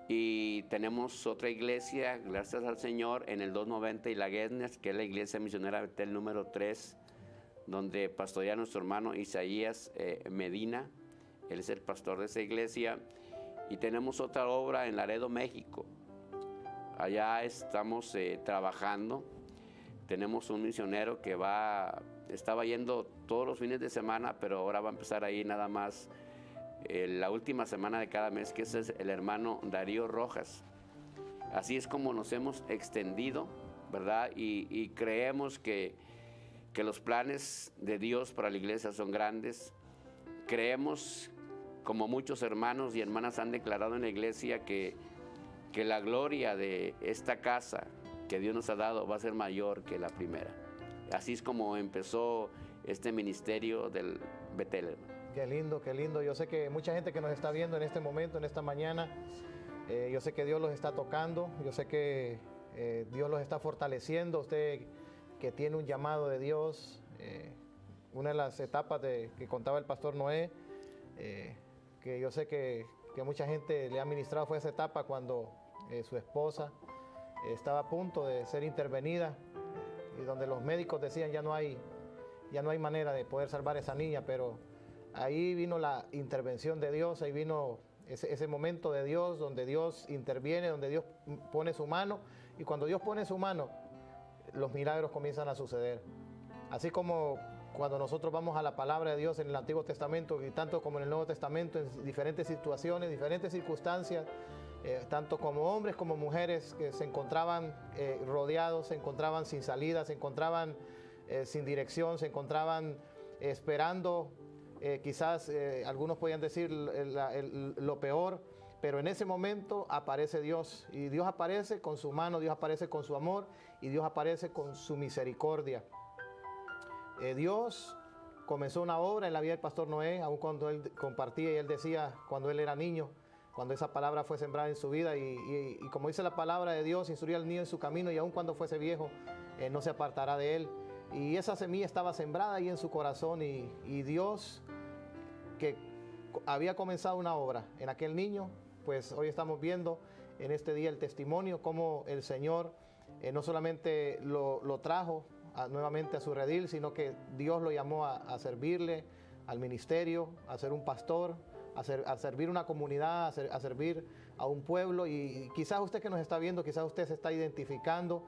Y tenemos otra iglesia, gracias al Señor, en el 290 y la Guesnes, que es la Iglesia Misionera Betel número 3, donde pastorea nuestro hermano Isaías Medina. Él es el pastor de esa iglesia. Y tenemos otra obra en Laredo, México. Allá estamos trabajando. Tenemos un misionero que estaba yendo todos los fines de semana, pero ahora va a empezar ahí nada más la última semana de cada mes, que ese es el hermano Darío Rojas. Así es como nos hemos extendido, ¿verdad? Y creemos que los planes de Dios para la iglesia son grandes. Creemos, como muchos hermanos y hermanas han declarado en la iglesia, que la gloria de esta casa que Dios nos ha dado va a ser mayor que la primera. Así es como empezó este ministerio del Betel. Qué lindo, qué lindo. Yo sé que mucha gente que nos está viendo en este momento, en esta mañana, yo sé que Dios los está tocando, yo sé que Dios los está fortaleciendo. Usted que tiene un llamado de Dios, una de las etapas que contaba el pastor Noé, que yo sé que mucha gente le ha ministrado, fue esa etapa cuando su esposa estaba a punto de ser intervenida y donde los médicos decían ya no hay manera de poder salvar a esa niña, pero ahí vino la intervención de Dios, ahí vino ese momento de Dios, donde Dios interviene, donde Dios pone su mano, y cuando Dios pone su mano, los milagros comienzan a suceder. Así como cuando nosotros vamos a la palabra de Dios en el Antiguo Testamento y tanto como en el Nuevo Testamento, en diferentes situaciones, diferentes circunstancias, tanto como hombres como mujeres que se encontraban rodeados, se encontraban sin salida, se encontraban sin dirección, se encontraban esperando, quizás algunos podían decir lo peor, pero en ese momento aparece Dios, y Dios aparece con su mano, Dios aparece con su amor, y Dios aparece con su misericordia. Dios comenzó una obra en la vida del pastor Noé, aun cuando él compartía y él decía, cuando él era niño, cuando esa palabra fue sembrada en su vida, y como dice la palabra de Dios, instruía al niño en su camino, y aun cuando fuese viejo, no se apartará de él. Y esa semilla estaba sembrada ahí en su corazón, y Dios, que había comenzado una obra en aquel niño, pues hoy estamos viendo en este día el testimonio, cómo el Señor no solamente lo trajo nuevamente a su redil, sino que Dios lo llamó a servirle al ministerio, a ser un pastor, a servir una comunidad, a servir a un pueblo. Y quizás usted que nos está viendo, quizás usted se está identificando,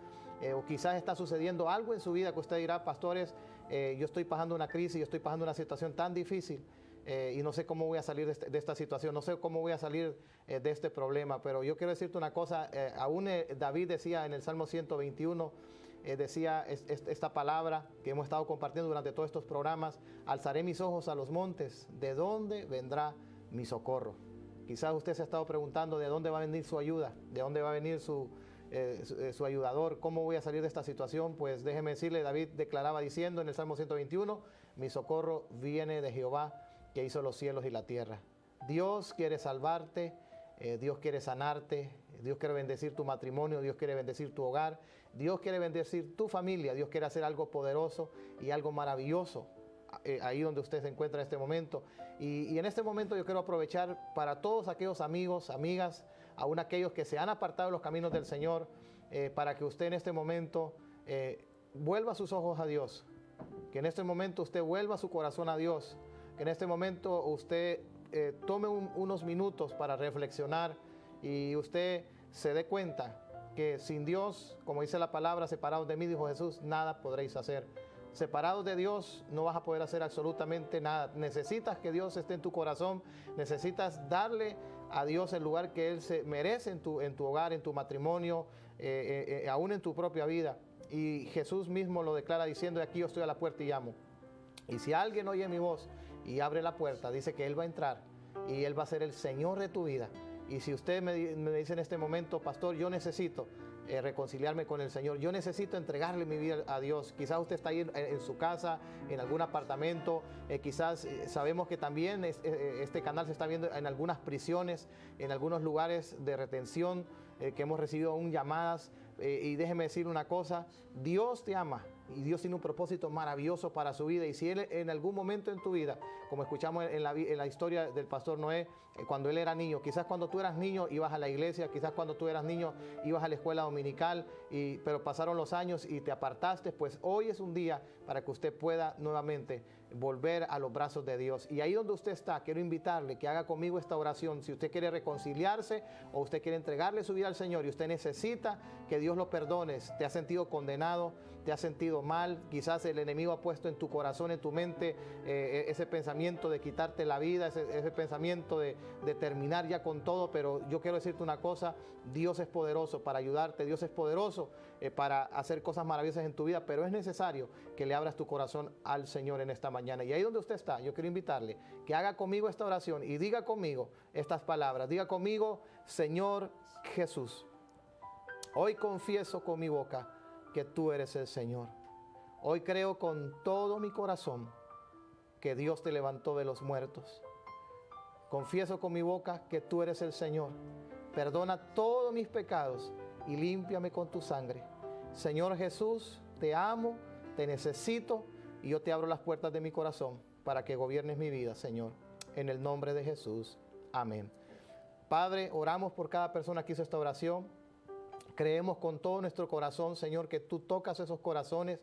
o quizás está sucediendo algo en su vida que usted dirá, pastores, yo estoy pasando una crisis, yo estoy pasando una situación tan difícil, y no sé cómo voy a salir de esta situación, no sé cómo voy a salir de este problema. Pero yo quiero decirte una cosa, aún David decía en el Salmo 121, decía esta palabra que hemos estado compartiendo durante todos estos programas: alzaré mis ojos a los montes, ¿de dónde vendrá mi socorro? Quizás usted se ha estado preguntando de dónde va a venir su ayuda, de dónde va a venir su ayudador, cómo voy a salir de esta situación. Pues déjeme decirle, David declaraba diciendo en el Salmo 121, mi socorro viene de Jehová, que hizo los cielos y la tierra. Dios quiere salvarte, Dios quiere sanarte, Dios quiere bendecir tu matrimonio, Dios quiere bendecir tu hogar, Dios quiere bendecir tu familia, Dios quiere hacer algo poderoso y algo maravilloso ahí donde usted se encuentra en este momento. Y en este momento yo quiero aprovechar para todos aquellos amigos, amigas, aún aquellos que se han apartado de los caminos del Señor, para que usted en este momento vuelva sus ojos a Dios, que en este momento usted vuelva su corazón a Dios, que en este momento usted tome unos minutos para reflexionar y usted se dé cuenta que sin Dios, como dice la palabra, separados de mí, dijo Jesús, nada podréis hacer. Separados de Dios no vas a poder hacer absolutamente nada. Necesitas que Dios esté en tu corazón, necesitas darle a Dios el lugar que Él se merece en tu hogar, en tu matrimonio, aún en tu propia vida. Y Jesús mismo lo declara diciendo, aquí yo estoy a la puerta y llamo. Y si alguien oye mi voz y abre la puerta, dice que Él va a entrar y Él va a ser el Señor de tu vida. Y si usted me dice en este momento, pastor, yo necesito reconciliarme con el Señor, yo necesito entregarle mi vida a Dios. Quizás usted está ahí en su casa, en algún apartamento, quizás sabemos que también este canal se está viendo en algunas prisiones, en algunos lugares de retención, que hemos recibido aún llamadas. Y déjeme decir una cosa, Dios te ama y Dios tiene un propósito maravilloso para su vida. Y si Él en algún momento en tu vida, como escuchamos en la historia del pastor Noé, cuando él era niño, quizás cuando tú eras niño ibas a la iglesia, quizás cuando tú eras niño ibas a la escuela dominical, pero pasaron los años y te apartaste, pues hoy es un día para que usted pueda nuevamente volver a los brazos de Dios. Y ahí donde usted está, quiero invitarle que haga conmigo esta oración. Si usted quiere reconciliarse o usted quiere entregarle su vida al Señor y usted necesita que Dios lo perdone, te ha sentido condenado, te has sentido mal, quizás el enemigo ha puesto en tu corazón, en tu mente, ese pensamiento de quitarte la vida, ese pensamiento de terminar ya con todo, pero yo quiero decirte una cosa, Dios es poderoso para ayudarte, Dios es poderoso para hacer cosas maravillosas en tu vida, pero es necesario que le abras tu corazón al Señor en esta mañana. Y ahí donde usted está, yo quiero invitarle que haga conmigo esta oración y diga conmigo estas palabras, diga conmigo, Señor Jesús, hoy confieso con mi boca que tú eres el Señor. Hoy creo con todo mi corazón que Dios te levantó de los muertos. Confieso con mi boca que tú eres el Señor. Perdona todos mis pecados y límpiame con tu sangre. Señor Jesús, te amo, te necesito y yo te abro las puertas de mi corazón para que gobiernes mi vida, Señor. En el nombre de Jesús. Amén. Padre, oramos por cada persona que hizo esta oración. Creemos con todo nuestro corazón, Señor, que tú tocas esos corazones.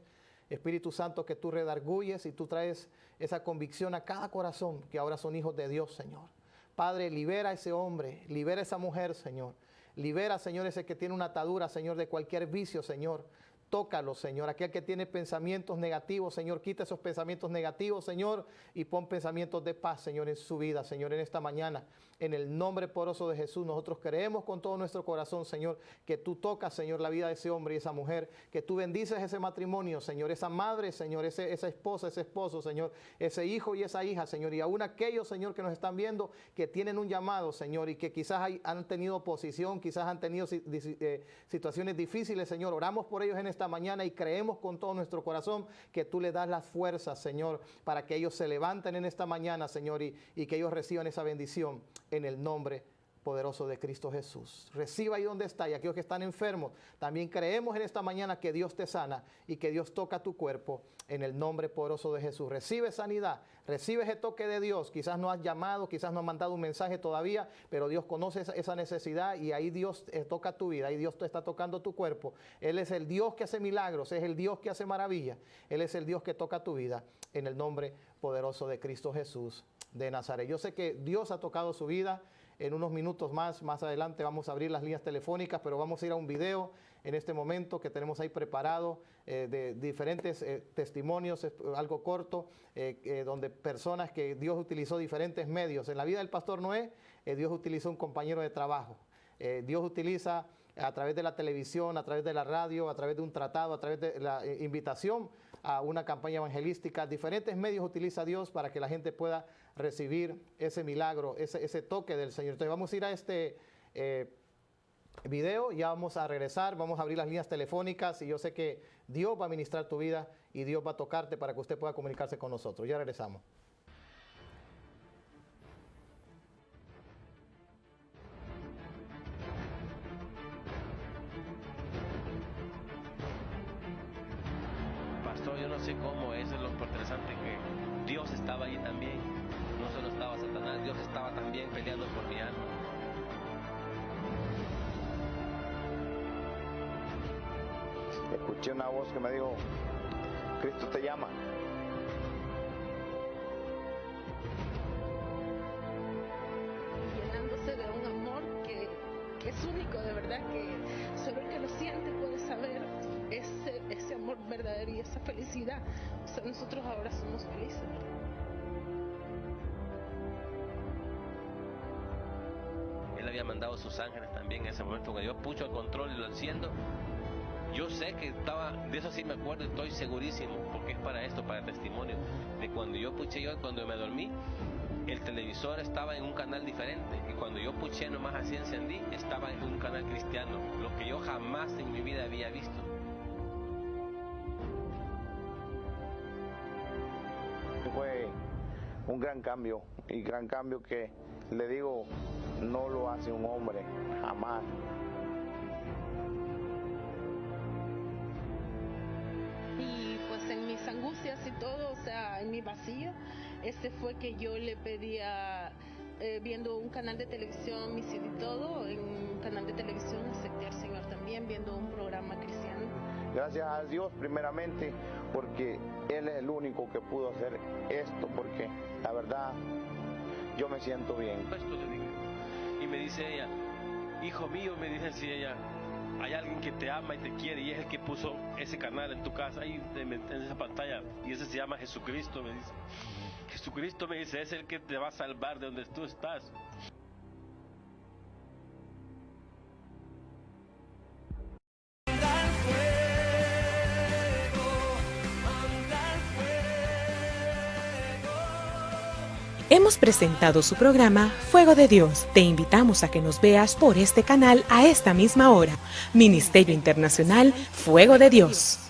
Espíritu Santo, que tú redarguyes y tú traes esa convicción a cada corazón que ahora son hijos de Dios, Señor. Padre, libera a ese hombre, libera a esa mujer, Señor. Libera, Señor, ese que tiene una atadura, Señor, de cualquier vicio, Señor. Tócalo, Señor. Aquel que tiene pensamientos negativos, Señor, quita esos pensamientos negativos, Señor, y pon pensamientos de paz, Señor, en su vida, Señor, en esta mañana. En el nombre poderoso de Jesús, nosotros creemos con todo nuestro corazón, Señor, que tú tocas, Señor, la vida de ese hombre y esa mujer, que tú bendices ese matrimonio, Señor, esa madre, Señor, esa esposa, ese esposo, Señor, ese hijo y esa hija, Señor, y aún aquellos, Señor, que nos están viendo, que tienen un llamado, Señor, y que quizás han tenido oposición, quizás han tenido situaciones difíciles, Señor. Oramos por ellos en esta mañana y creemos con todo nuestro corazón que tú les das las fuerzas, Señor, para que ellos se levanten en esta mañana, Señor, y que ellos reciban esa bendición en el nombre poderoso de Cristo Jesús. Reciba ahí donde está, y aquellos que están enfermos, también creemos en esta mañana que Dios te sana y que Dios toca tu cuerpo en el nombre poderoso de Jesús. Recibe sanidad, recibe ese toque de Dios. Quizás no has llamado, quizás no has mandado un mensaje todavía, pero Dios conoce esa necesidad y ahí Dios toca tu vida, ahí Dios te está tocando tu cuerpo. Él es el Dios que hace milagros, es el Dios que hace maravillas, Él es el Dios que toca tu vida en el nombre poderoso de Cristo Jesús de Nazaret. Yo sé que Dios ha tocado su vida. En unos minutos más adelante vamos a abrir las líneas telefónicas, pero vamos a ir a un video en este momento que tenemos ahí preparado de diferentes testimonios, algo corto, donde personas que Dios utilizó diferentes medios. En la vida del pastor Noé, Dios utilizó un compañero de trabajo. Dios utiliza a través de la televisión, a través de la radio, a través de un tratado, a través de la invitación a una campaña evangelística. Diferentes medios utiliza Dios para que la gente pueda recibir ese milagro, ese toque del Señor. Entonces vamos a ir a este video, ya vamos a regresar, vamos a abrir las líneas telefónicas y yo sé que Dios va a ministrar tu vida y Dios va a tocarte para que usted pueda comunicarse con nosotros. Ya regresamos. no sé cómo, eso es lo interesante, que Dios estaba ahí también, no solo estaba Satanás, Dios estaba también peleando por mi alma. Escuché una voz que me dijo, Cristo te llama. Llenándose de un amor que es único, de verdad, que solo el que lo siente puede saber ese amor verdadero y esa felicidad. O sea, nosotros ahora somos felices. Él había mandado a sus ángeles también en ese momento. Cuando yo pucho el control y lo enciendo, yo sé que estaba, de eso sí me acuerdo, estoy segurísimo, porque es para esto, para testimonio, de cuando yo puché, cuando me dormí, el televisor estaba en un canal diferente, y cuando yo puché nomás así encendí, estaba en un canal cristiano, lo que yo jamás en mi vida había visto. Fue un gran cambio, y gran cambio que, le digo, no lo hace un hombre, jamás. Y pues en mis angustias y todo, o sea, en mi vacío, fue que yo le pedía, viendo un canal de televisión, mi CD y todo, en un canal de televisión acepté al Señor también, viendo un programa cristiano. Gracias a Dios primeramente, porque Él es el único que pudo hacer esto, porque la verdad, yo me siento bien. Esto le digo. Y me dice ella, hijo mío, me dice así ella, hay alguien que te ama y te quiere y es el que puso ese canal en tu casa, ahí en esa pantalla, y ese se llama Jesucristo, me dice. Jesucristo, me dice, es el que te va a salvar de donde tú estás. Hemos presentado su programa Fuego de Dios. Te invitamos a que nos veas por este canal a esta misma hora. Ministerio Internacional Fuego de Dios.